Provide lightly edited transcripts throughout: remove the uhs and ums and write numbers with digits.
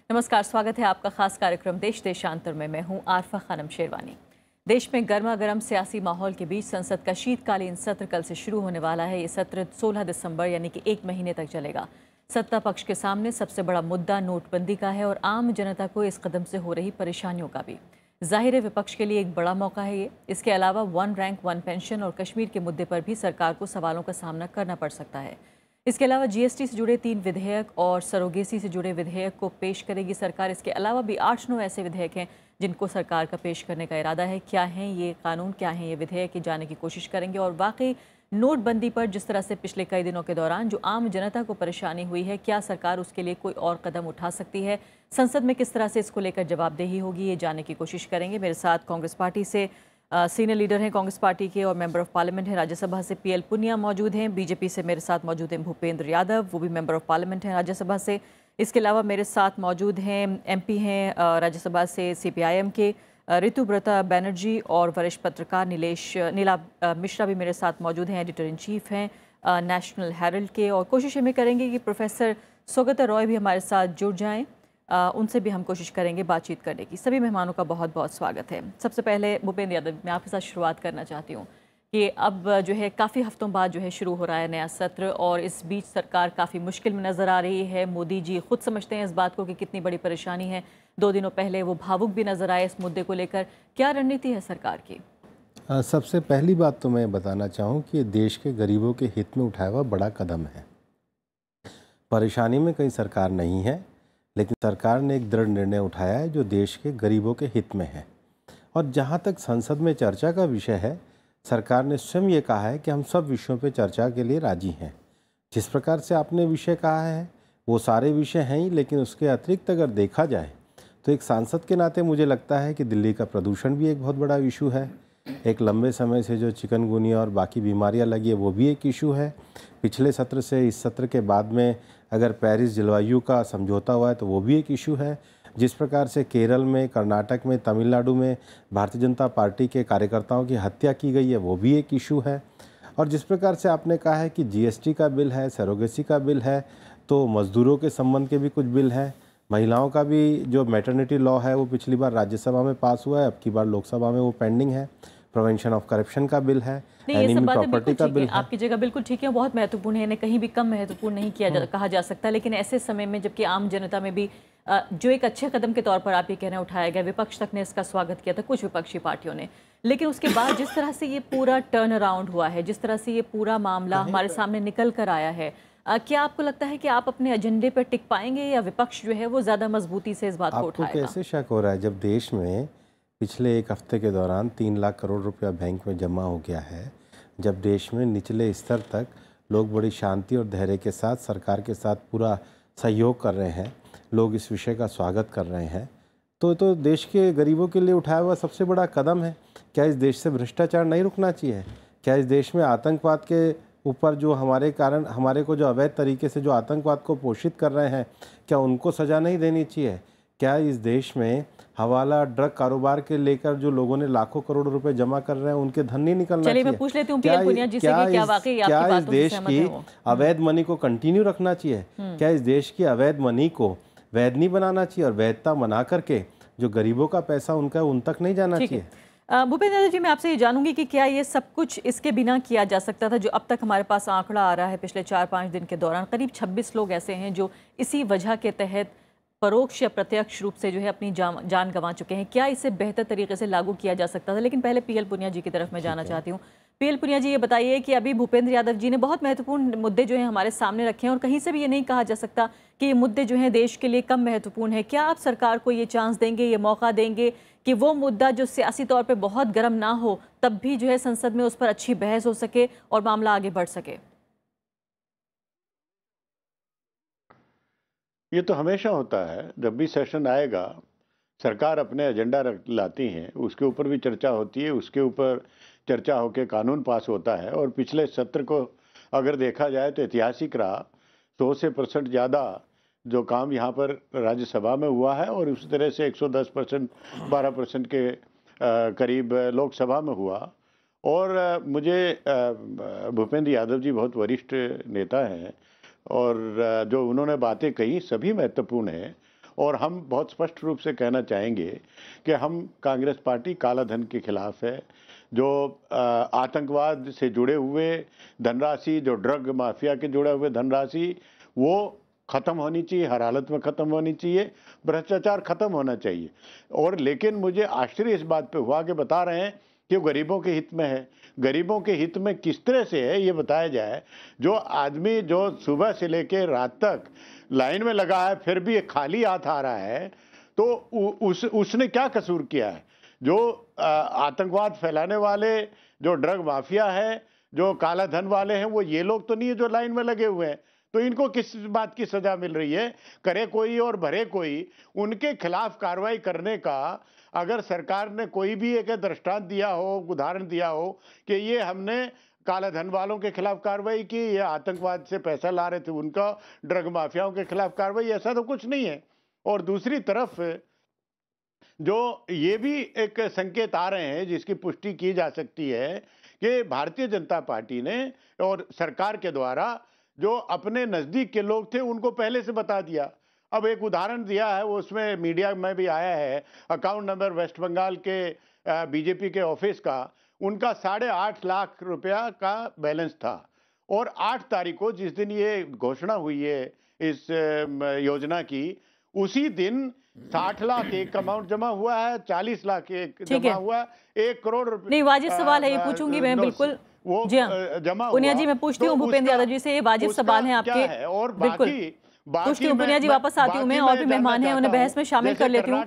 नमस्कार, स्वागत है आपका खास कार्यक्रम देश देशांतर में। मैं हूं आरफा खानम शेरवानी। देश में गर्मा गर्म सियासी माहौल के बीच संसद का शीतकालीन सत्र कल से शुरू होने वाला है। ये सत्र 16 दिसंबर यानी कि 1 महीने तक चलेगा। सत्ता पक्ष के सामने सबसे बड़ा मुद्दा नोटबंदी का है और आम जनता को इस कदम से हो रही परेशानियों का भी। जाहिर है विपक्ष के लिए एक बड़ा मौका है ये। इसके अलावा वन रैंक वन पेंशन और कश्मीर के मुद्दे पर भी सरकार को सवालों का सामना करना पड़ सकता है। इसके अलावा जीएसटी से जुड़े 3 विधेयक और सरोगेसी से जुड़े विधेयक को पेश करेगी सरकार। इसके अलावा भी 8-9 ऐसे विधेयक हैं जिनको सरकार का पेश करने का इरादा है। क्या हैं ये कानून, क्या हैं ये विधेयक, ये जानने की कोशिश करेंगे। और वाकई नोटबंदी पर जिस तरह से पिछले कई दिनों के दौरान जो आम जनता को परेशानी हुई है, क्या सरकार उसके लिए कोई और कदम उठा सकती है, संसद में किस तरह से इसको लेकर जवाबदेही होगी, ये जानने की कोशिश करेंगे। मेरे साथ कांग्रेस पार्टी से सीनियर लीडर हैं कांग्रेस पार्टी के और मेंबर ऑफ पार्लियामेंट हैं राज्यसभा से पीएल पुनिया मौजूद हैं। बीजेपी से मेरे साथ मौजूद हैं भूपेंद्र यादव, वो भी मेंबर ऑफ पार्लियामेंट हैं राज्यसभा से। इसके अलावा मेरे साथ मौजूद हैं एमपी हैं राज्यसभा से सीपीआईएम के ऋतुव्रता बनर्जी और वरिष्ठ पत्रकार नीला मिश्रा भी मेरे साथ मौजूद हैं, एडिटर इन चीफ हैं नेशनल हेरल्ड के। और कोशिश हमें करेंगे कि प्रोफेसर सौगता रॉय भी हमारे साथ जुड़ जाएँ, उनसे भी हम कोशिश करेंगे बातचीत करने की। सभी मेहमानों का बहुत बहुत स्वागत है। सबसे पहले भूपेंद्र यादव, मैं आपके साथ शुरुआत करना चाहती हूँ कि अब जो है काफ़ी हफ्तों बाद जो है शुरू हो रहा है नया सत्र और इस बीच सरकार काफ़ी मुश्किल में नज़र आ रही है। मोदी जी खुद समझते हैं इस बात को कि कितनी बड़ी परेशानी है। 2 दिनों पहले वो भावुक भी नज़र आए इस मुद्दे को लेकर। क्या रणनीति है सरकार की? सबसे पहली बात तो मैं बताना चाहूँ कि देश के गरीबों के हित में उठाया हुआ बड़ा कदम है। परेशानी में कहीं सरकार नहीं है, लेकिन सरकार ने एक दृढ़ निर्णय उठाया है जो देश के गरीबों के हित में है। और जहाँ तक संसद में चर्चा का विषय है, सरकार ने स्वयं ये कहा है कि हम सब विषयों पर चर्चा के लिए राजी हैं। जिस प्रकार से आपने विषय कहा है वो सारे विषय हैं ही, लेकिन उसके अतिरिक्त अगर देखा जाए तो एक सांसद के नाते मुझे लगता है कि दिल्ली का प्रदूषण भी एक बहुत बड़ा इशू है। एक लंबे समय से जो चिकनगुनिया और बाकी बीमारियां लगी है वो भी एक इशू है। पिछले सत्र से इस सत्र के बाद में अगर पेरिस जलवायु का समझौता हुआ है तो वो भी एक इशू है। जिस प्रकार से केरल में, कर्नाटक में, तमिलनाडु में भारतीय जनता पार्टी के कार्यकर्ताओं की हत्या की गई है वो भी एक इशू है। और जिस प्रकार से आपने कहा है कि जीएसटी का बिल है, सरोगेसी का बिल है, तो मज़दूरों के संबंध के भी कुछ बिल हैं। महिलाओं का भी जो मैटरनिटी लॉ है वो पिछली बार राज्यसभा में पास हुआ है, अब की बार लोकसभा में वो पेंडिंग है। प्रिवेंशन ऑफ करप्शन का बिल है, एनिमी प्रॉपर्टी का बिल है। आपकी जगह बिल्कुल ठीक है, बहुत महत्वपूर्ण है, इन्हें कहीं भी कम महत्वपूर्ण नहीं कहा जा सकता। लेकिन ऐसे समय में जबकि आम जनता में भी जो एक अच्छे कदम के तौर पर आप ये कहना उठाया गया, विपक्ष तक ने इसका स्वागत किया था, कुछ विपक्षी पार्टियों ने, लेकिन उसके बाद जिस तरह से ये पूरा टर्न अराउंड हुआ है, जिस तरह से ये पूरा मामला हमारे सामने निकल कर आया है, क्या आपको लगता है कि आप अपने एजेंडे पर टिक पाएंगे या विपक्ष जो है वो ज़्यादा मजबूती से इस बात को उठाएगा? आपको कैसे शक हो रहा है जब देश में पिछले 1 हफ्ते के दौरान 3 लाख करोड़ रुपया बैंक में जमा हो गया है, जब देश में निचले स्तर तक लोग बड़ी शांति और धैर्य के साथ सरकार के साथ पूरा सहयोग कर रहे हैं, लोग इस विषय का स्वागत कर रहे हैं, तो देश के गरीबों के लिए उठाया हुआ सबसे बड़ा कदम है। क्या इस देश से भ्रष्टाचार नहीं रुकना चाहिए? क्या इस देश में आतंकवाद के ऊपर जो हमारे को जो अवैध तरीके से जो आतंकवाद को पोषित कर रहे हैं, क्या उनको सज़ा नहीं देनी चाहिए? क्या इस देश में हवाला ड्रग कारोबार के लेकर जो लोगों ने लाखों करोड़ रुपए जमा कर रहे हैं उनके धन नहीं निकलना चाहिए? मैं पूछ लेती हूं पीएल पुनिया जी से कि क्या वाकई आपकी बातों से इस देश की अवैध मनी को कंटिन्यू रखना चाहिए? क्या इस देश की अवैध मनी को वैध नहीं बनाना चाहिए और वैधता बना करके जो गरीबों का पैसा उनका उन तक नहीं जाना चाहिए? भूपेंद्र जी, मैं आपसे ये जानूंगी कि क्या ये सब कुछ इसके बिना किया जा सकता था? जो अब तक हमारे पास आंकड़ा आ रहा है पिछले 4-5 दिन के दौरान, करीब 26 लोग ऐसे हैं जो इसी वजह के तहत परोक्ष या प्रत्यक्ष रूप से जो है अपनी जान गंवा चुके हैं। क्या इसे बेहतर तरीके से लागू किया जा सकता था? लेकिन पहले पीएल पुनिया जी की तरफ मैं जाना चाहती हूँ। पीएल पुनिया जी, ये बताइए कि अभी भूपेंद्र यादव जी ने बहुत महत्वपूर्ण मुद्दे जो हैं हमारे सामने रखे हैं और कहीं से भी ये नहीं कहा जा सकता कि ये मुद्दे जो हैं देश के लिए कम महत्वपूर्ण है। क्या आप सरकार को ये चांस देंगे, ये मौका देंगे कि वो मुद्दा जो सियासी तौर पर बहुत गर्म ना हो तब भी जो है संसद में उस पर अच्छी बहस हो सके और मामला आगे बढ़ सके? ये तो हमेशा होता है, जब भी सेशन आएगा सरकार अपने एजेंडा लाती हैं, उसके ऊपर भी चर्चा होती है, उसके ऊपर चर्चा होकर कानून पास होता है। और पिछले सत्र को अगर देखा जाए तो ऐतिहासिक रहा। 100% ज़्यादा जो काम यहाँ पर राज्यसभा में हुआ है और उसी तरह से 110%, 12% के करीब लोकसभा में हुआ। और मुझे भूपेंद्र यादव जी बहुत वरिष्ठ नेता हैं और जो उन्होंने बातें कही सभी महत्वपूर्ण हैं और हम बहुत स्पष्ट रूप से कहना चाहेंगे कि हम कांग्रेस पार्टी काला धन के खिलाफ है। जो आतंकवाद से जुड़े हुए धनराशि, जो ड्रग माफिया के जुड़े हुए धनराशि, वो खत्म होनी चाहिए, हर हालत में खत्म होनी चाहिए। भ्रष्टाचार खत्म होना चाहिए। और लेकिन मुझे आश्चर्य इस बात पे हुआ कि बता रहे हैं कि गरीबों के हित में है। गरीबों के हित में किस तरह से है ये बताया जाए। जो आदमी जो सुबह से लेकर रात तक लाइन में लगा है फिर भी खाली हाथ आ रहा है, तो उसने क्या कसूर किया है? जो आतंकवाद फैलाने वाले, जो ड्रग माफिया है, जो काला धन वाले हैं, वो ये लोग तो नहीं है जो लाइन में लगे हुए हैं। तो इनको किस बात की सजा मिल रही है? करे कोई और भरे कोई। उनके खिलाफ कार्रवाई करने का अगर सरकार ने कोई भी एक दृष्टांत दिया हो, उदाहरण दिया हो कि ये हमने काला धन वालों के खिलाफ कार्रवाई की, ये आतंकवाद से पैसा ला रहे थे उनका, ड्रग माफियाओं के खिलाफ कार्रवाई, ऐसा तो कुछ नहीं है। और दूसरी तरफ जो ये भी एक संकेत आ रहे हैं जिसकी पुष्टि की जा सकती है कि भारतीय जनता पार्टी ने और सरकार के द्वारा जो अपने नजदीक के लोग थे उनको पहले से बता दिया। अब एक उदाहरण दिया है, वो उसमें मीडिया में भी आया है, अकाउंट नंबर वेस्ट बंगाल के बीजेपी के ऑफिस का, उनका 8.5 लाख रुपया का बैलेंस था। और 8 तारीख को जिस दिन ये घोषणा हुई है इस योजना की, उसी दिन 60 लाख एक अमाउंट जमा हुआ है, 40 लाख एक जमा हुआ है, 1 करोड़ रुपए। नहीं, वाजिब सवाल है, ये पूछूंगी मैं बिल्कुल। वो जी हाँ, जमा पुनिया हुआ। जी मैं पूछती हूँ तो भूपेंद्र यादव जी से, ये वाजिब सवाल है आपके। है? और बिल्कुल पूछती हूँ पुनिया जी, वापस आती हूँ मैं, और भी मेहमान हैं उन्हें बहस में शामिल कर लेती हूँ।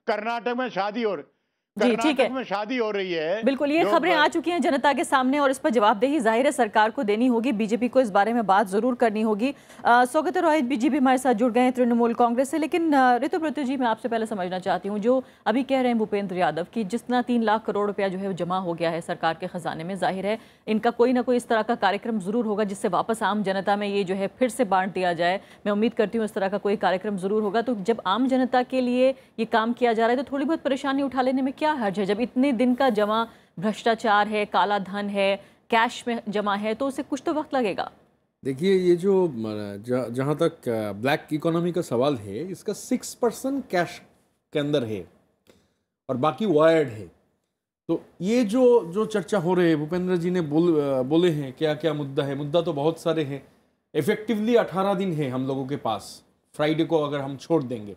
कर्नाटक में शादी और जी ठीक है, में शादी हो रही है। बिल्कुल ये खबरें आ चुकी हैं जनता के सामने और इस पर जवाबदेही जाहिर है सरकार को देनी होगी। बीजेपी को इस बारे में बात जरूर करनी होगी। सौगत रॉय बीजेपी हमारे साथ जुड़ गए हैं तृणमूल कांग्रेस से। लेकिन ऋतुव्रत जी, मैं आपसे पहले समझना चाहती हूँ, जो अभी कह रहे हैं भूपेंद्र यादव कि जितना 3 लाख करोड़ रुपया जो है जमा हो गया है सरकार के खजाने में, जाहिर है इनका कोई ना कोई इस तरह का कार्यक्रम जरूर होगा जिससे वापस आम जनता में ये जो है फिर से बांट दिया जाए। मैं उम्मीद करती हूँ इस तरह का कोई कार्यक्रम जरूर होगा। तो जब आम जनता के लिए ये काम किया जा रहा है तो थोड़ी बहुत परेशानी उठा लेने में क्या हर्ज है? जब इतने दिन का जमा भ्रष्टाचार है, काला धन है, कैश में जमा है, तो उसे कुछ तो वक्त लगेगा। देखिए, ये जो जहाँ तक ब्लैक इकोनॉमी का सवाल है, इसका 6% कैश के अंदर है और बाकी वायर्ड है। तो ये जो चर्चा हो रही है, भूपेंद्र जी ने बोले हैं क्या क्या मुद्दा है। मुद्दा तो बहुत सारे हैं। इफेक्टिवली 18 दिन है हम लोगों के पास, फ्राइडे को अगर हम छोड़ देंगे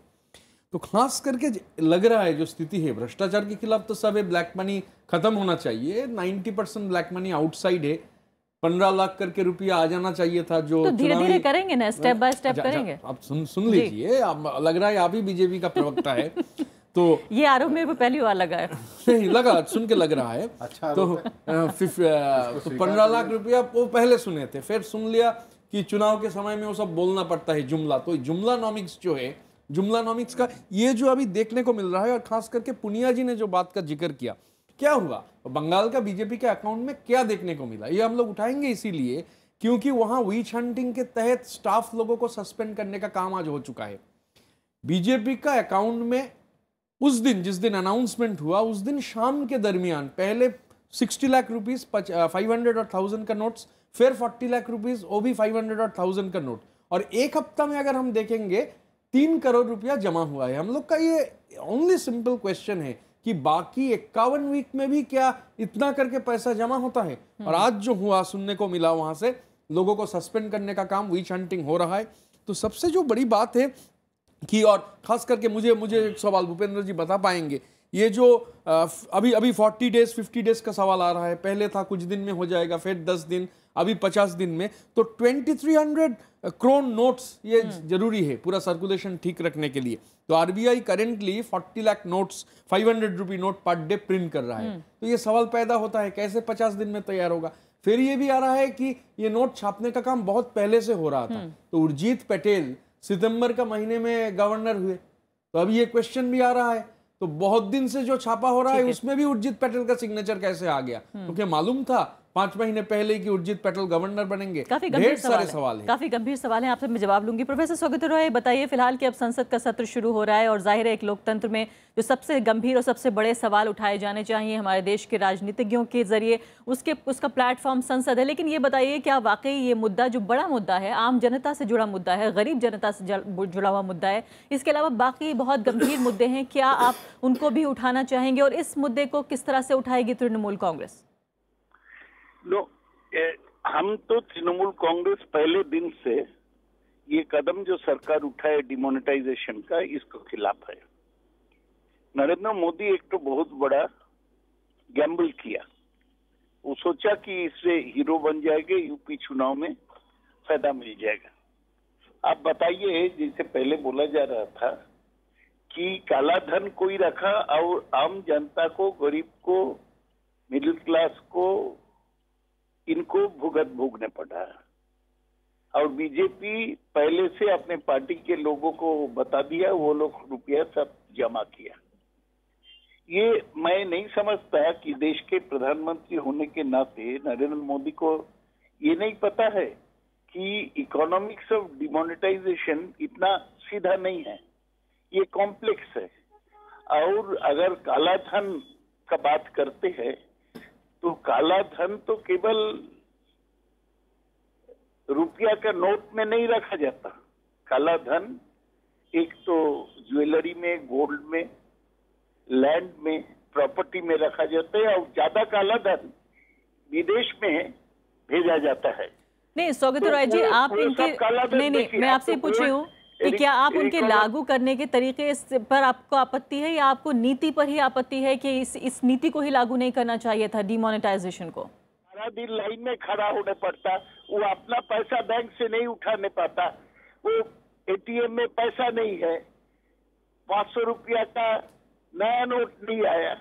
तो खास करके लग रहा है जो स्थिति है, भ्रष्टाचार के खिलाफ तो सब है, ब्लैक मनी खत्म होना चाहिए। 90% ब्लैक मनी आउटसाइड है। 15 लाख करके रुपया आ जाना चाहिए था। जो तो धीरे धीरे करेंगे ना, स्टेप बाय स्टेप करेंगे। आप सुन लीजिए, लग रहा है आप ही बीजेपी का प्रवक्ता है तो ये आरोप मेरे को पहली बार लगा है। नहीं लगा, सुन के लग रहा है। अच्छा, तो 15 लाख रुपया वो पहले सुने थे, फिर सुन लिया कि चुनाव के समय में वो सब बोलना पड़ता है जुमला। तो जुमला नॉमिक्स जो है, जुमला नॉमिक्स का ये जो अभी देखने को मिल रहा है, और खास करके पुनिया जी ने जो बात का जिक्र किया, क्या हुआ बंगाल का बीजेपी के अकाउंट में, क्या देखने को मिला, ये हम लोग उठाएंगे इसीलिए क्योंकि वहां विच हंटिंग के तहत स्टाफ लोगों को सस्पेंड करने का काम आज हो चुका है। बीजेपी का अकाउंट में उस दिन, जिस दिन अनाउंसमेंट हुआ, उस दिन शाम के दरमियान पहले 60 लाख रुपीज 500 और 1000 का नोट्स, फिर 40 लाख रुपीज, वो भी 500 और 1000 का नोट, और एक हफ्ता में अगर हम देखेंगे 3 करोड़ रुपया जमा हुआ है। हम लोग का ये ओनली सिंपल क्वेश्चन है कि बाकी 51 वीक में भी क्या इतना करके पैसा जमा होता है? और आज जो हुआ, सुनने को मिला, वहां से लोगों को सस्पेंड करने का काम, विच हंटिंग हो रहा है। तो सबसे जो बड़ी बात है कि, और खास करके मुझे एक सवाल भूपेंद्र जी बता पाएंगे, ये जो अभी 40 डेज 50 डेज का सवाल आ रहा है, पहले था कुछ दिन में हो जाएगा, फिर 10 दिन, अभी 50 दिन में, तो 2300 करोड़ नोट्स ये जरूरी है पूरा सर्कुलेशन ठीक रखने के लिए। तो RBI currently 40 lakh notes, 500 rupee note per day print कर रहा है। तो ये सवाल पैदा होता है कैसे 50 दिन में तैयार होगा। फिर ये भी आ रहा है कि ये नोट छापने का काम बहुत पहले से हो रहा था। तो उर्जित पटेल सितंबर का महीने में गवर्नर हुए, तो अब ये क्वेश्चन भी आ रहा है, तो बहुत दिन से जो छापा हो रहा है उसमें भी उर्जित पटेल का सिग्नेचर कैसे आ गया? क्योंकि मालूम था 5 महीने पहले कि उर्जित पटेल गवर्नर बनेंगे? काफी गंभीर ढेर सारे सवाल सवाल है, हैं। काफी गंभीर सवाल है, आपसे मैं जवाब लूंगी। प्रोफेसर सौगत रॉय, बताइए फिलहाल कि अब संसद का सत्र शुरू हो रहा है और जाहिर है एक लोकतंत्र में जो सबसे गंभीर और सबसे बड़े सवाल उठाए जाने चाहिए हमारे देश के राजनीतिज्ञों के जरिए, उसका प्लेटफॉर्म संसद है। लेकिन ये बताइए क्या वाकई ये मुद्दा जो बड़ा मुद्दा है, आम जनता से जुड़ा मुद्दा है, गरीब जनता से जुड़ा हुआ मुद्दा है, इसके अलावा बाकी बहुत गंभीर मुद्दे हैं, क्या आप उनको भी उठाना चाहेंगे और इस मुद्दे को किस तरह से उठाएगी तृणमूल कांग्रेस? हम तो तृणमूल कांग्रेस पहले दिन से ये कदम जो सरकार उठाए डिमोनेटाइजेशन का, इसको खिलाफ है। नरेंद्र मोदी एक तो बहुत बड़ा गैम्बल किया, वो सोचा कि इससे हीरो बन जाएंगे, यूपी चुनाव में फायदा मिल जाएगा। आप बताइए, जैसे पहले बोला जा रहा था कि काला धन कोई रखा और आम जनता को, गरीब को, मिडिल क्लास को, इनको भुगत भोगने पड़ा। और बीजेपी पहले से अपने पार्टी के लोगों को बता दिया, वो लोग रुपया सब जमा किया। ये मैं नहीं समझता कि देश के प्रधानमंत्री होने के नाते नरेंद्र मोदी को ये नहीं पता है कि इकोनॉमिक्स ऑफ डिमोनेटाइजेशन इतना सीधा नहीं है, ये कॉम्प्लेक्स है। और अगर काला धन का बात करते हैं तो काला धन तो केवल रुपया का नोट में नहीं रखा जाता। काला धन एक तो ज्वेलरी में, गोल्ड में, लैंड में, प्रॉपर्टी में रखा जाता है और ज्यादा काला धन विदेश में भेजा जाता है। नहीं सौगत रॉय जी, आप इनके नहीं, मैं आपसे पूछ रही हूँ कि क्या आप उनके लागू करने के तरीके पर आपको आपत्ति है या आपको नीति पर ही आपत्ति है कि इस नीति को ही लागू नहीं करना चाहिए था, डिमोनेटाइजेशन को? सारा दिन लाइन में खड़ा होने पड़ता, वो अपना पैसा बैंक से नहीं उठाने पाता, वो एटीएम में पैसा नहीं है, 500 रुपया का नया नोट नहीं आया।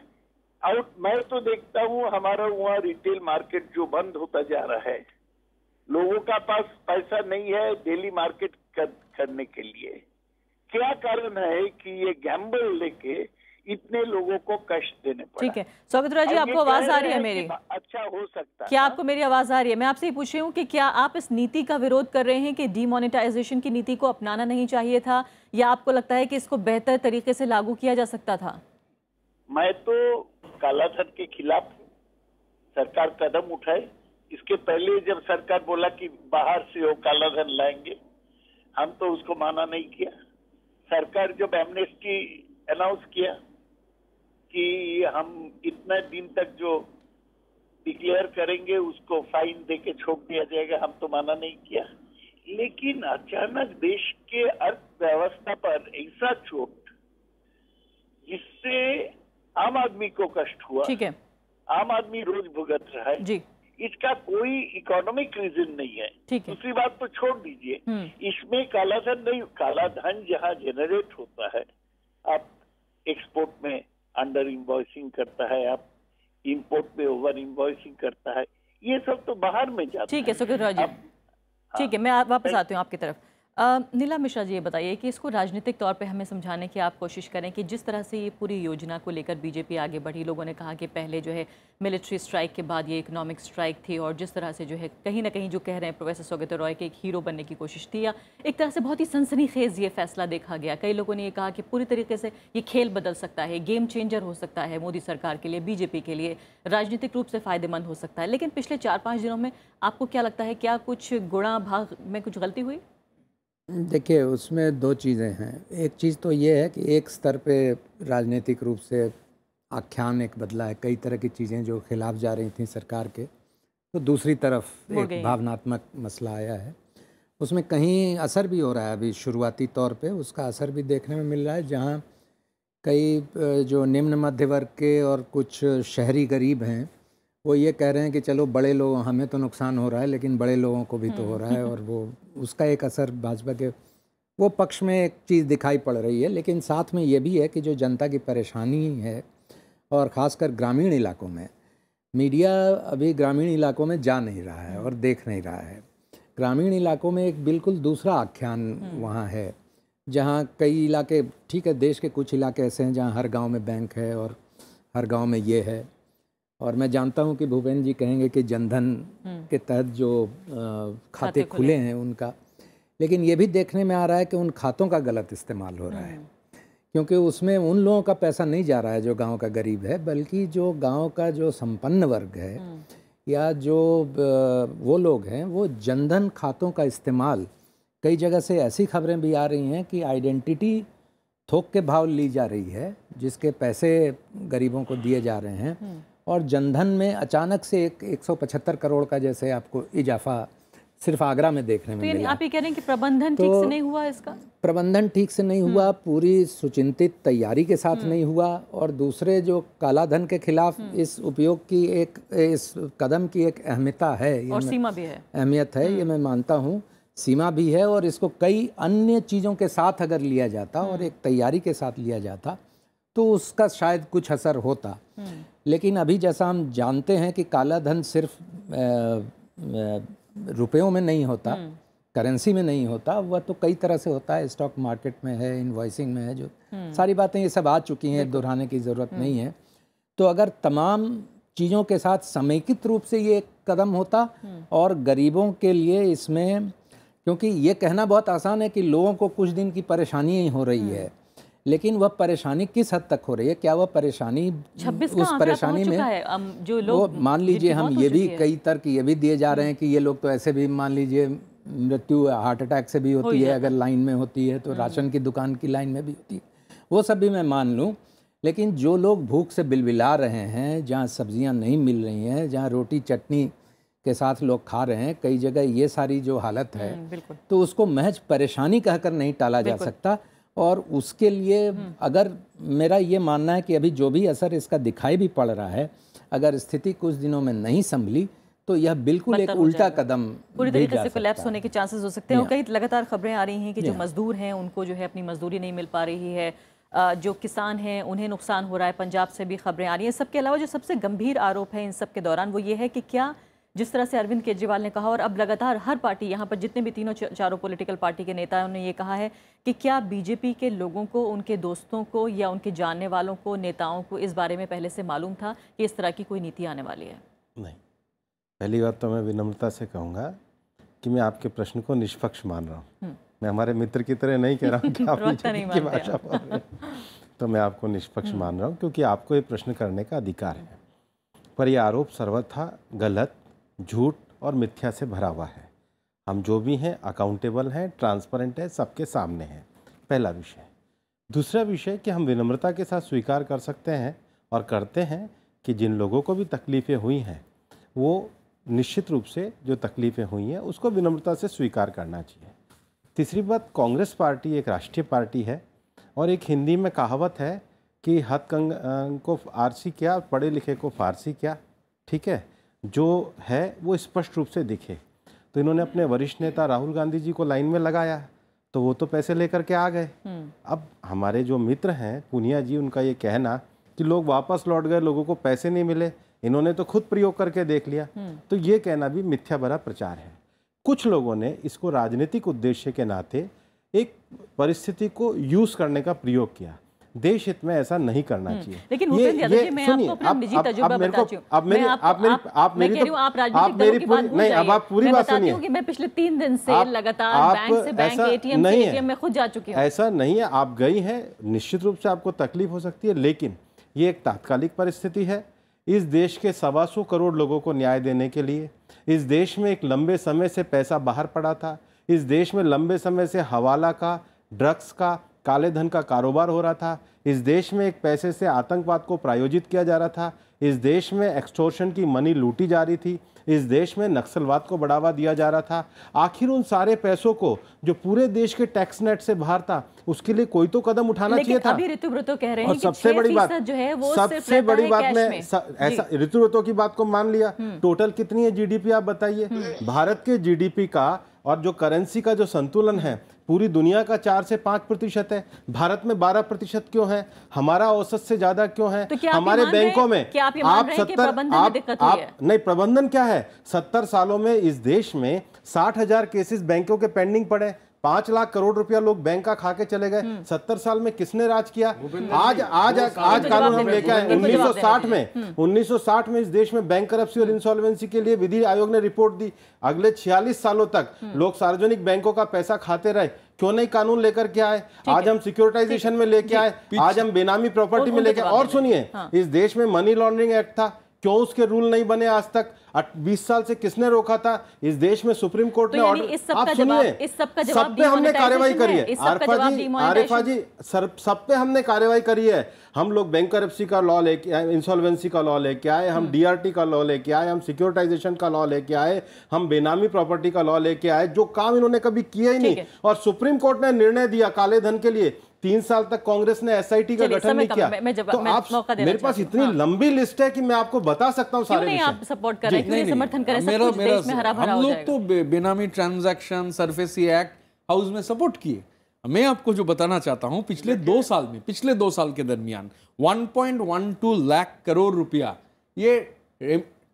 और मैं तो देखता हूँ हमारा वहाँ रिटेल मार्केट जो बंद होता जा रहा है, लोगों का पास पैसा नहीं है डेली मार्केट करने के लिए। क्या कारण है कि ये गैम्बल लेके इतने लोगों को कष्ट देने पड़ा? ठीक है सौगत रॉय जी, आपको आवाज आ रही है मेरी? अच्छा हो सकता है। क्या आपको मेरी आवाज आ रही है? मैं आपसे पूछ रही हूँ कि क्या आप इस नीति का विरोध कर रहे हैं कि डिमोनेटाइजेशन की नीति को अपनाना नहीं चाहिए था, या आपको लगता है कि इसको बेहतर तरीके से लागू किया जा सकता था? मैं तो कालाधन के खिलाफ सरकार कदम उठाए। इसके पहले जब सरकार बोला कि बाहर से वो कालाधन लाएंगे, हम तो उसको माना नहीं किया। सरकार जब एमनेस्टी अनाउंस किया कि हम इतने दिन तक जो डिक्लेयर करेंगे उसको फाइन देके छोड़ दिया जाएगा, हम तो माना नहीं किया। लेकिन अचानक देश के अर्थव्यवस्था पर ऐसा चोट जिससे आम आदमी को कष्ट हुआ, ठीक है, आम आदमी रोज भुगत रहा है जी, इसका कोई इकोनॉमिक रीजन नहीं है। ठीक है। दूसरी बात तो छोड़ दीजिए, इसमें कालाधन नहीं, कालाधन जहाँ जनरेट होता है, आप एक्सपोर्ट में अंडर इन्वॉइसिंग करता है, आप इंपोर्ट में ओवर इन्वॉइसिंग करता है, ये सब तो बाहर में जाता है। ठीक है सुखित राज जी, ठीक है, मैं वापस आती हूँ आपकी तरफ। नीला मिश्रा जी, ये बताइए कि इसको राजनीतिक तौर पे हमें समझाने की आप कोशिश करें कि जिस तरह से ये पूरी योजना को लेकर बीजेपी आगे बढ़ी, लोगों ने कहा कि पहले जो है मिलिट्री स्ट्राइक के बाद ये इकोनॉमिक स्ट्राइक थी, और जिस तरह से जो है कहीं ना कहीं जो कह रहे हैं प्रोफेसर सौगत रॉय के एक हीरो बनने की कोशिश थी, या एक तरह से बहुत ही सनसनीखेज ये फैसला देखा गया। कई लोगों ने ये कहा कि पूरी तरीके से ये खेल बदल सकता है, गेम चेंजर हो सकता है मोदी सरकार के लिए, बीजेपी के लिए, राजनीतिक रूप से फायदेमंद हो सकता है। लेकिन पिछले 4-5 दिनों में आपको क्या लगता है, क्या कुछ गुणा भाग में कुछ गलती हुई? देखिए, उसमें दो चीज़ें हैं। एक चीज़ तो ये है कि एक स्तर पे राजनीतिक रूप से आख्यान एक बदला है, कई तरह की चीज़ें जो खिलाफ जा रही थी सरकार के, तो दूसरी तरफ एक भावनात्मक मसला आया है, उसमें कहीं असर भी हो रहा है। अभी शुरुआती तौर पे उसका असर भी देखने में मिल रहा है, जहाँ कई जो निम्न मध्य वर्ग के और कुछ शहरी गरीब हैं, वो ये कह रहे हैं कि चलो बड़े लोग, हमें तो नुकसान हो रहा है लेकिन बड़े लोगों को भी तो हो रहा है, और वो उसका एक असर भाजपा के वो पक्ष में एक चीज़ दिखाई पड़ रही है। लेकिन साथ में ये भी है कि जो जनता की परेशानी है, और ख़ासकर ग्रामीण इलाकों में, मीडिया अभी ग्रामीण इलाकों में जा नहीं रहा है और देख नहीं रहा है। ग्रामीण इलाकों में एक बिल्कुल दूसरा आख्यान वहाँ है, जहाँ कई इलाके, ठीक है, देश के कुछ इलाके ऐसे हैं जहाँ हर गाँव में बैंक है और हर गाँव में ये है, और मैं जानता हूं कि भूपेंद्र जी कहेंगे कि जनधन के तहत जो खाते खुले हैं उनका, लेकिन ये भी देखने में आ रहा है कि उन खातों का गलत इस्तेमाल हो रहा है, क्योंकि उसमें उन लोगों का पैसा नहीं जा रहा है जो गांव का गरीब है, बल्कि जो गांव का जो संपन्न वर्ग है या जो वो लोग हैं वो जनधन खातों का इस्तेमाल, कई जगह से ऐसी खबरें भी आ रही हैं कि आइडेंटिटी थोक के भाव ली जा रही है जिसके पैसे गरीबों को दिए जा रहे हैं, और जनधन में अचानक से 175 करोड़ का जैसे आपको इजाफा सिर्फ आगरा में देखने में मिला। आप ये कह रहे हैं कि प्रबंधन ठीक से नहीं हुआ इसका? प्रबंधन ठीक से नहीं हुआ, पूरी सुचिंतित तैयारी के साथ नहीं हुआ, और दूसरे जो काला धन के खिलाफ इस उपयोग की इस कदम की एक अहमियता है, और सीमा भी है, अहमियत है, ये मैं मानता हूँ, सीमा भी है, और इसको कई अन्य चीज़ों के साथ अगर लिया जाता और एक तैयारी के साथ लिया जाता तो उसका शायद कुछ असर होता। लेकिन अभी जैसा हम जानते हैं कि काला धन सिर्फ रुपयों में नहीं होता, करेंसी में नहीं होता, वह तो कई तरह से होता है, स्टॉक मार्केट में है, इनवॉइसिंग में है, जो सारी बातें ये सब आ चुकी हैं, दोहराने की ज़रूरत नहीं है। तो अगर तमाम चीज़ों के साथ समेकित रूप से ये कदम होता और गरीबों के लिए इसमें, क्योंकि ये कहना बहुत आसान है कि लोगों को कुछ दिन की परेशानी ही हो रही है, लेकिन वह परेशानी किस हद तक हो रही है, क्या वह परेशानी उस परेशानी में जो लोग, मान लीजिए हम ये भी कई तर्क ये भी दिए जा रहे हैं कि ये लोग तो ऐसे भी मान लीजिए मृत्यु हार्ट अटैक से भी होती है, अगर लाइन में होती है तो राशन की दुकान की लाइन में भी होती है, वो सब भी मैं मान लूँ, लेकिन जो लोग भूख से बिलबिला रहे हैं, जहाँ सब्जियाँ नहीं मिल रही हैं, जहाँ रोटी चटनी के साथ लोग खा रहे हैं, कई जगह ये सारी जो हालत है, तो उसको महज परेशानी कहकर नहीं टाला जा सकता। और उसके लिए अगर मेरा ये मानना है कि अभी जो भी असर इसका दिखाई भी पड़ रहा है, अगर स्थिति कुछ दिनों में नहीं संभली तो यह बिल्कुल एक उल्टा कदम पूरी तरीके से कोलैप्स होने के चांसेस हो सकते हैं। कई लगातार खबरें आ रही हैं कि जो मजदूर हैं उनको जो है अपनी मजदूरी नहीं मिल पा रही है, जो किसान हैं उन्हें नुकसान हो रहा है, पंजाब से भी खबरें आ रही हैं। सबके अलावा जो सबसे गंभीर आरोप है इन सब के दौरान वो ये है कि क्या, जिस तरह से अरविंद केजरीवाल ने कहा और अब लगातार हर पार्टी, यहाँ पर जितने भी तीनों चारों पॉलिटिकल पार्टी के नेताओं ने ये कहा है कि क्या बीजेपी के लोगों को, उनके दोस्तों को या उनके जानने वालों को, नेताओं को इस बारे में पहले से मालूम था कि इस तरह की कोई नीति आने वाली है? नहीं, पहली बात तो मैं विनम्रता से कहूँगा कि मैं आपके प्रश्न को निष्पक्ष मान रहा हूँ। मैं हमारे मित्र की तरह नहीं कह रहा हूँ कि आप की भाषा बोल रहे हैं, तो मैं आपको निष्पक्ष मान रहा हूँ क्योंकि आपको ये प्रश्न करने का अधिकार है। पर यह आरोप सर्वथा गलत, झूठ और मिथ्या से भरा हुआ है। हम जो भी हैं अकाउंटेबल हैं, ट्रांसपेरेंट है, सबके सामने हैं, पहला विषय। दूसरा विषय कि हम विनम्रता के साथ स्वीकार कर सकते हैं और करते हैं कि जिन लोगों को भी तकलीफ़ें हुई हैं वो निश्चित रूप से जो तकलीफ़ें हुई हैं उसको विनम्रता से स्वीकार करना चाहिए। तीसरी बात, कांग्रेस पार्टी एक राष्ट्रीय पार्टी है और एक हिंदी में कहावत है कि हथकंग को आरसी क्या, पढ़े लिखे को फारसी क्या, ठीक है, जो है वो स्पष्ट रूप से दिखे। तो इन्होंने अपने वरिष्ठ नेता राहुल गांधी जी को लाइन में लगाया तो वो तो पैसे लेकर के आ गए। अब हमारे जो मित्र हैं पूनिया जी, उनका ये कहना कि लोग वापस लौट गए, लोगों को पैसे नहीं मिले, इन्होंने तो खुद प्रयोग करके देख लिया, तो ये कहना भी मिथ्या भरा प्रचार है। कुछ लोगों ने इसको राजनीतिक उद्देश्य के नाते एक परिस्थिति को यूज करने का प्रयोग किया। देश हित में ऐसा नहीं करना चाहिए। लेकिन भूपेंद्र यादव जी, मैं आपको अपना निजी तजुर्बा बताती हूँ। आप पूरी बात सुनिए। मैं पिछले 3 दिन से लगातार बैंक से बैंक, एटीएम से एटीएम में खुद जा चुकी हूँ। ऐसा नहीं है, आप गई हैं, निश्चित रूप से आपको तकलीफ हो सकती है, लेकिन ये एक तात्कालिक परिस्थिति है। इस देश के 125 करोड़ लोगों को न्याय देने के लिए, इस देश में एक लंबे समय से पैसा बाहर पड़ा था, इस देश में लंबे समय से हवाला का, ड्रग्स का, काले धन का कारोबार हो रहा था, इस देश में एक पैसे से आतंकवाद को प्रायोजित किया जा रहा था, इस देश में एक्सटॉर्शन की मनी लूटी जा रही थी, इस देश में नक्सलवाद को बढ़ावा दिया जा रहा था। आखिर उन सारे पैसों को जो पूरे देश के टैक्स नेट से बाहर था उसके लिए कोई तो कदम उठाना चाहिए था। अभी ऋतुव्रतो कह रहे हैं कि सबसे बड़ी बात जो है वो सबसे बड़ी बात में ऐसा ऋतुव्रतो की बात को मान लिया। टोटल कितनी है जीडीपी आप बताइए। भारत के जीडीपी का और जो करेंसी का जो संतुलन है पूरी दुनिया का 4 से 5% है, भारत में 12% क्यों है, हमारा औसत से ज्यादा क्यों है? तो हमारे बैंकों में आप 70 नहीं, प्रबंधन क्या है? 70 सालों में इस देश में 60,000 केसेस बैंकों के पेंडिंग पड़े, 5 लाख करोड़ रुपया लोग बैंक का खा के चले गए। 70 साल में किसने राज किया? आज कानून हम लेके आए 1960 में इस देश में बैंक करप्सी और इंसॉल्वेंसी के लिए विधि आयोग ने रिपोर्ट दी। अगले 46 सालों तक लोग सार्वजनिक बैंकों का पैसा खाते रहे। क्यों नहीं कानून लेकर के आए? आज हम सिक्योरिटाइजेशन में लेके आए, आज हम बेनामी प्रॉपर्टी में लेके। और सुनिए, इस देश में मनी लॉन्ड्रिंग एक्ट था, क्यों उसके रूल नहीं बने आज तक? 20 साल से किसने रोका था? इस देश में सुप्रीम कोर्ट ने ऑर्डर, आप सुनिए, सब पे हमने कार्रवाई करी है। आरिफा जी, सब पे हमने कार्रवाई करी है। हम लोग बैंक करप्सी का लॉ लेके आए, इंसॉल्वेंसी का लॉ लेके आए, हम डीआरटी का लॉ लेके आए, हम सिक्योरिटाइजेशन का लॉ लेके आए, हम बेनामी प्रॉपर्टी का लॉ लेके आए, जो काम इन्होंने कभी किया ही नहीं। और सुप्रीम कोर्ट ने निर्णय दिया काले धन के लिए। 3 साल तक कांग्रेस ने एसआईटी का गठन नहीं किया। तो आप, मेरे पास इतनी लंबी लिस्ट है कि मैं आपको बता सकता हूं सारे विषय। आप सपोर्ट कर रहे हैं, समर्थन करें, हम लोग तो बेनामी ट्रांजैक्शन, सरफेसी एक्ट हाउस में सपोर्ट किए। मैं आपको जो बताना चाहता हूं, पिछले 2 साल के दरमियान 1.12 लाख करोड़ रुपया ये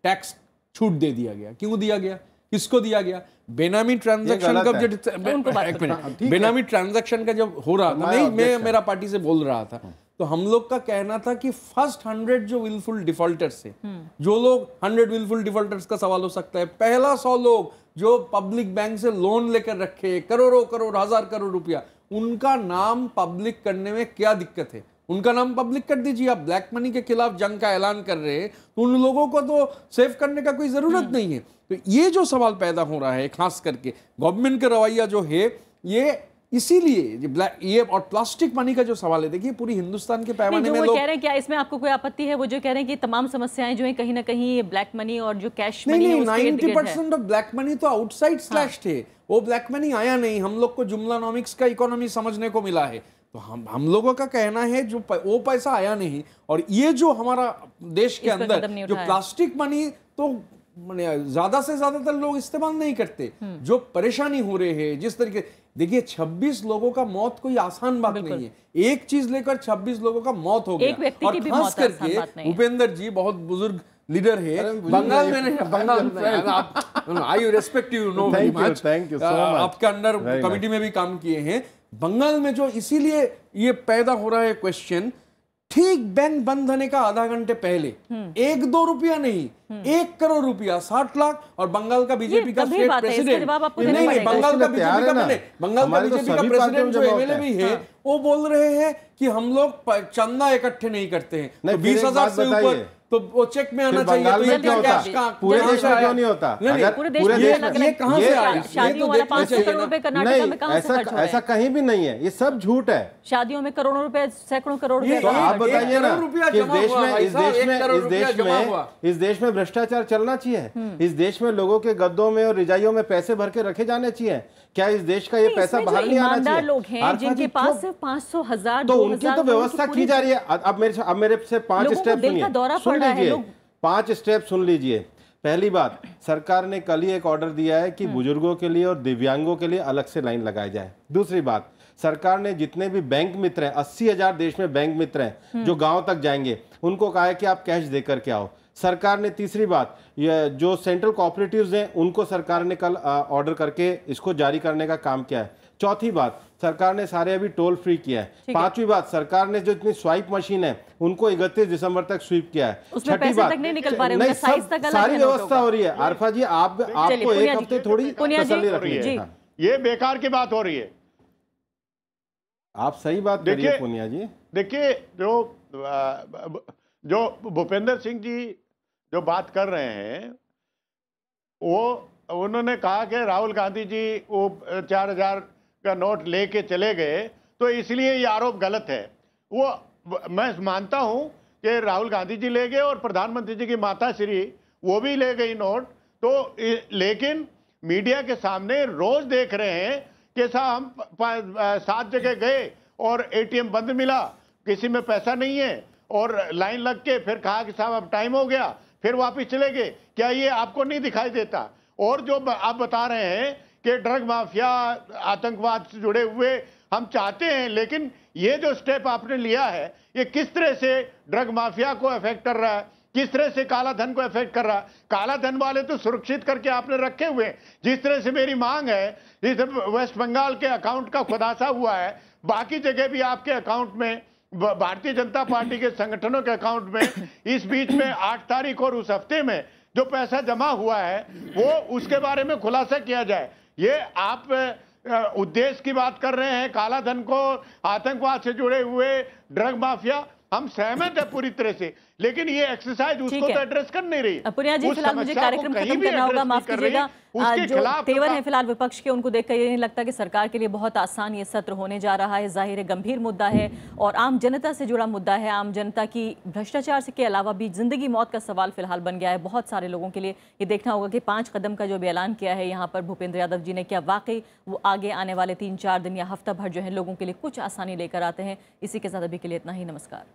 टैक्स छूट दे दिया गया। क्यों दिया गया? किसको दिया गया? बेनामी ट्रांजैक्शन का जब बेनामी ट्रांजैक्शन का जब हो रहा था, नहीं, मैं मेरा पार्टी से बोल रहा था, तो हम लोग का कहना था कि फर्स्ट 100 जो विलफुल डिफॉल्टर्स है, जो लोग 100 विलफुल डिफॉल्टर्स का सवाल हो सकता है, पहला 100 लोग जो पब्लिक बैंक से लोन लेकर रखे करोड़ों हजार करोड़ रुपया, उनका नाम पब्लिक करने में क्या दिक्कत है? उनका नाम पब्लिक कर दीजिए। आप ब्लैक मनी के खिलाफ जंग का ऐलान कर रहे हैं, तो उन लोगों को तो सेव करने का कोई जरूरत नहीं है। तो ये जो सवाल पैदा हो रहा है, खास करके गवर्नमेंट का रवैया जो है, ये इसीलिए ये और प्लास्टिक मनी का जो सवाल है, देखिए पूरी हिंदुस्तान के पैमाने में लोग कह रहे हैं, क्या इसमें आपको कोई आपत्ति है? वो जो कह रहे हैं कि तमाम समस्याएं जो है कहीं ना कहीं ब्लैक मनी और जो कैश मनी है, 90% ऑफ ब्लैक मनी तो आउटसाइड स्लैश्ड है। वो ब्लैक मनी आया नहीं, हम लोग को जुमलानॉमिक्स का इकोनॉमी समझने को मिला है। तो हम लोगों का कहना है जो वो पैसा आया नहीं, और ये जो हमारा देश के अंदर जो प्लास्टिक मनी तो ज्यादा से ज्यादातर लोग इस्तेमाल नहीं करते, जो परेशानी हो रहे हैं जिस तरीके, देखिए 26 लोगों का मौत कोई आसान बात नहीं है। एक चीज लेकर 26 लोगों का मौत हो गया, और खास करके भूपेंद्र जी बहुत बुजुर्ग लीडर है बंगाल में। आई respect you, know very much, आपके अंडर कमिटी में भी काम किए हैं। बंगाल में जो इसीलिए ये पैदा हो रहा है क्वेश्चन, ठीक बैंक बंद होने का आधा घंटे पहले 1-2 रुपया नहीं, 1 करोड़ रुपया, 60 लाख, और बंगाल का बीजेपी का स्टेट प्रेसिडेंट, नहीं, बंगाल का बीजेपी का प्रेसिडेंट जो एमएलए भी है, वो बोल रहे हैं कि हम लोग चंदा इकट्ठे नहीं करते हैं, तो 20,000 से ऊपर तो वो चेक में आना चाहिए। तो ये क्या कैश का पूरे देश में क्यों नहीं होता? पूरे देश में ये कहां से आया? शादियों वाला 500 करोड़ रुपए कर्नाटक में कहां से खर्च हो रहा है? ऐसा कहीं भी नहीं है, ये सब झूठ है। शादियों में करोड़ों रुपए, सैकड़ों करोड़ रुपए। तो आप बताइए ना, इस देश में भ्रष्टाचार चलना चाहिए। इस देश में लोगों के गद्दों में और रिजाइयों में पैसे भर के रखे जाने चाहिए। क्या इस देश का ये पैसा बाहर नहीं आना चाहिए? लोग हैं जिनके पास सिर्फ 500, 1000, तो उनकी तो व्यवस्था की जा रही है। अब मेरे से 5 स्टेप सुन लीजिए, 5 स्टेप सुन लीजिए। पहली बात, सरकार ने कल ही एक ऑर्डर दिया है कि बुजुर्गों के लिए और दिव्यांगों के लिए अलग से लाइन लगाई जाए। दूसरी बात, सरकार ने जितने भी बैंक मित्र हैं, 80,000 देश में बैंक मित्र हैं जो गांव तक जाएंगे, उनको कहा है कि आप कैश देकर के आओ। सरकार ने तीसरी बात, ये जो सेंट्रल कोऑपरेटिव्स हैं उनको सरकार ने कल ऑर्डर करके इसको जारी करने का काम किया है। चौथी बात, सरकार ने सारे अभी टोल फ्री किया है। पांचवी बात, सरकार ने जो इतनी स्वाइप मशीन है उनको 31 दिसंबर तक स्वीप किया है। छठी बात, सारी व्यवस्था हो रही है। आरफा जी, आपको एक हफ्ते थोड़ी तसल्ली रखनी है। ये बेकार की बात हो रही है। आप सही बात करिए पुनिया जी। देखिए, जो भूपेंद्र सिंह जी जो बात कर रहे हैं, वो उन्होंने कहा कि राहुल गांधी जी वो 4,000 का नोट लेके चले गए, तो इसलिए ये आरोप गलत है। वो मैं मानता हूं कि राहुल गांधी जी ले गए और प्रधानमंत्री जी की माता श्री वो भी ले गई नोट, तो लेकिन मीडिया के सामने रोज देख रहे हैं कि साहब हम 7 जगह गए और एटीएम बंद मिला, किसी में पैसा नहीं है, और लाइन लग के फिर कहा कि साहब अब टाइम हो गया, फिर वापस चले गए। क्या ये आपको नहीं दिखाई देता? और जो आप बता रहे हैं कि ड्रग माफिया, आतंकवाद से जुड़े हुए हम चाहते हैं, लेकिन ये जो स्टेप आपने लिया है, ये किस तरह से ड्रग माफिया को अफेक्ट कर रहा है, किस तरह से काला धन को इफेक्ट कर रहा है। काला धन वाले तो सुरक्षित करके आपने रखे हुए। जिस तरह से मेरी मांग है, जिस वेस्ट बंगाल के अकाउंट का खुलासा हुआ है, बाकी जगह भी आपके अकाउंट में, भारतीय जनता पार्टी के संगठनों के अकाउंट में इस बीच में 8 तारीख और उस हफ्ते में जो पैसा जमा हुआ है वो उसके बारे में खुलासा किया जाए। ये आप उद्देश्य की बात कर रहे हैं, काला धन को, आतंकवाद से जुड़े हुए, ड्रग माफिया, हम सहमत है पूरी तरह से, लेकिन ये एक्सरसाइज उसको तो एड्रेस कर नहीं रही। पुनिया जी, फिलहाल मुझे कार्यक्रम खत्म करना होगा, माफ कीजिएगा। जो तेवर है फिलहाल विपक्ष के, उनको देखकर ये नहीं लगता कि सरकार के लिए बहुत आसान ये सत्र होने जा रहा है। जाहिर है गंभीर मुद्दा है और आम जनता से जुड़ा मुद्दा है। आम जनता की भ्रष्टाचार से के अलावा भी जिंदगी मौत का सवाल फिलहाल बन गया है बहुत सारे लोगों के लिए। ये देखना होगा कि 5 कदम का जो भी ऐलान किया है यहाँ पर भूपेंद्र यादव जी ने, क्या वाकई वो आगे आने वाले 3-4 दिन या हफ्ता भर जो है लोगों के लिए कुछ आसानी लेकर आते हैं। इसी के साथ अभी के लिए इतना ही, नमस्कार।